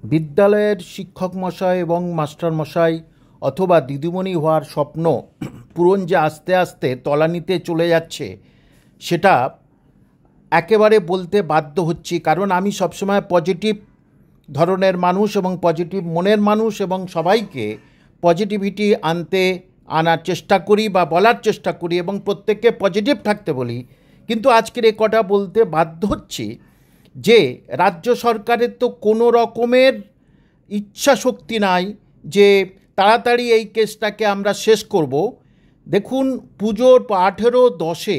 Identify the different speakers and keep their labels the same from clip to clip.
Speaker 1: বিদ্যালয়ের শিক্ষক মশাই এবং মাস্টার মশাই অথবা দিদিমণি হওয়ার স্বপ্ন পূরণ যে আস্তে আস্তে তলানিতে চলে যাচ্ছে, সেটা একেবারে বলতে বাধ্য হচ্ছি। কারণ আমি সবসময় পজিটিভ ধরনের মানুষ এবং পজিটিভ মনের মানুষ, এবং সবাইকে পজিটিভিটি আনার চেষ্টা করি বা বলার চেষ্টা করি, এবং প্রত্যেককে পজিটিভ থাকতে বলি। কিন্তু আজকের এ কটা বলতে বাধ্য হচ্ছি যে রাজ্য সরকারের তো কোনো রকমের ইচ্ছা শক্তি নাই যে তাড়াতাড়ি এই কেসটাকে আমরা শেষ করব। দেখুন, পুজোর 18-10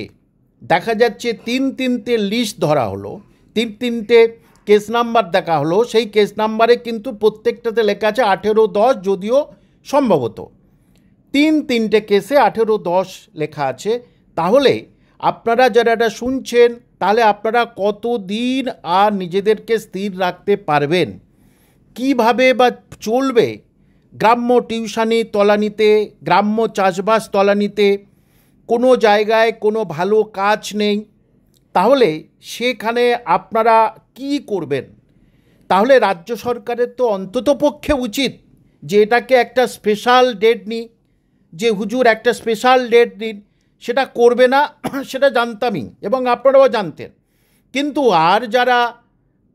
Speaker 1: দেখা যাচ্ছে তিনটে লিস্ট ধরা হলো, তিনটে কেস নাম্বার দেখা হলো। সেই কেস নাম্বারে কিন্তু প্রত্যেকটাতে লেখা আছে 18-10, যদিও সম্ভবত তিনটে কেসে 18-10 লেখা আছে। তাহলে আপনারা যারা এটা শুনছেন, তাহলে আপনারা কতদিন আর নিজেদেরকে স্থির রাখতে পারবেন? কিভাবে বা চলবে গ্রাম্য টিউশনি তলানিতে, গ্রাম্য চাষবাস তলানিতে? কোনো জায়গায় কোনো ভালো কাজ নেই, তাহলে সেখানে আপনারা কি করবেন? তাহলে রাজ্য সরকারের তো অন্ততপক্ষে উচিত যে এটাকে একটা স্পেশাল ডেট নিই, যে হুজুর একটা স্পেশাল ডেট দিন। সেটা করবে না, সেটা জানতামই এবং আপনারাও জানতেন। কিন্তু আর যারা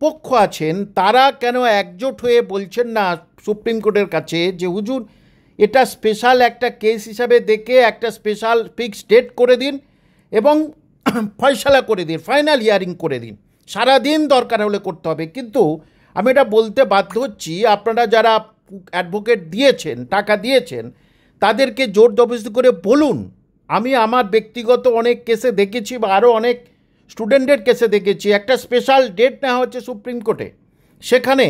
Speaker 1: পক্ষ আছেন তারা কেন একজোট হয়ে বলছেন না সুপ্রিম কোর্টের কাছে যে হুজুর এটা স্পেশাল একটা কেস হিসাবে দেখে একটা স্পেশাল ফিক্স ডেট করে দিন এবং ফয়সালা করে দিন, ফাইনাল হিয়ারিং করে দিন। সারাদিন দরকার হলে করতে হবে। কিন্তু আমি এটা বলতে বাধ্য হচ্ছি, আপনারা যারা অ্যাডভোকেট দিয়েছেন, টাকা দিয়েছেন, তাদেরকে জোর জবরদস্তি করে বলুন। আমি আমার ব্যক্তিগত অনেক কেসে দেখেছি, বা আরও অনেক স্টুডেন্টের কেসে দেখেছি, একটা স্পেশাল ডেট নেওয়া হচ্ছে সুপ্রিম কোর্টে, সেখানে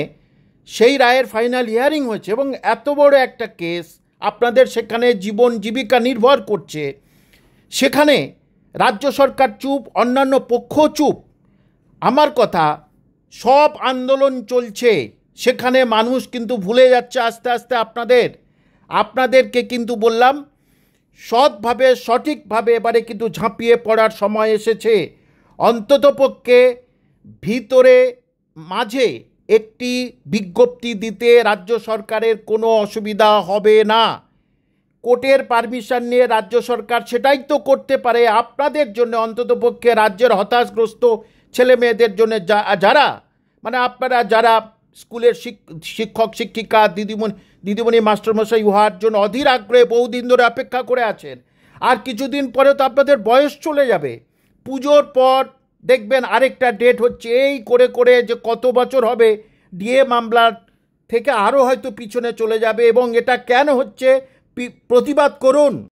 Speaker 1: সেই রায়ের ফাইনাল হিয়ারিং হয়েছে, এবং এত বড় একটা কেস, আপনাদের সেখানে জীবন জীবিকা নির্ভর করছে, সেখানে রাজ্য সরকার চুপ, অন্যান্য পক্ষ চুপ। আমার কথা, সব আন্দোলন চলছে, সেখানে মানুষ কিন্তু ভুলে যাচ্ছে আস্তে আস্তে আপনাদেরকে কিন্তু বললাম সৎভাবে সঠিকভাবে এবারে কিন্তু ঝাঁপিয়ে পড়ার সময় এসেছে। অন্ততপক্ষে ভিতরে মাঝে একটি বিজ্ঞপ্তি দিতে রাজ্য সরকারের কোনো অসুবিধা হবে না। কোর্টের পারমিশন নিয়ে রাজ্য সরকার সেটাই তো করতে পারে আপনাদের জন্য, অন্ততপক্ষে রাজ্যের হতাশগ্রস্ত ছেলে মেয়েদের জন্য, যারা মানে আপনারা যারা স্কুলের শিক্ষক শিক্ষিকা, দিদিমণি মাস্টারমশাই হওয়ার জন্য অধীর আগ্রহে বহুদিন ধরে অপেক্ষা করে আছেন। আর কিছুদিন পরে তো আপনাদের বয়স চলে যাবে। পুজোর পর দেখবেন আরেকটা ডেট হচ্ছে, এই করে করে যে কত বছর হবে, ডিএ মামলার থেকে আরও হয়তো পিছনে চলে যাবে। এবং এটা কেন হচ্ছে, প্রতিবাদ করুন।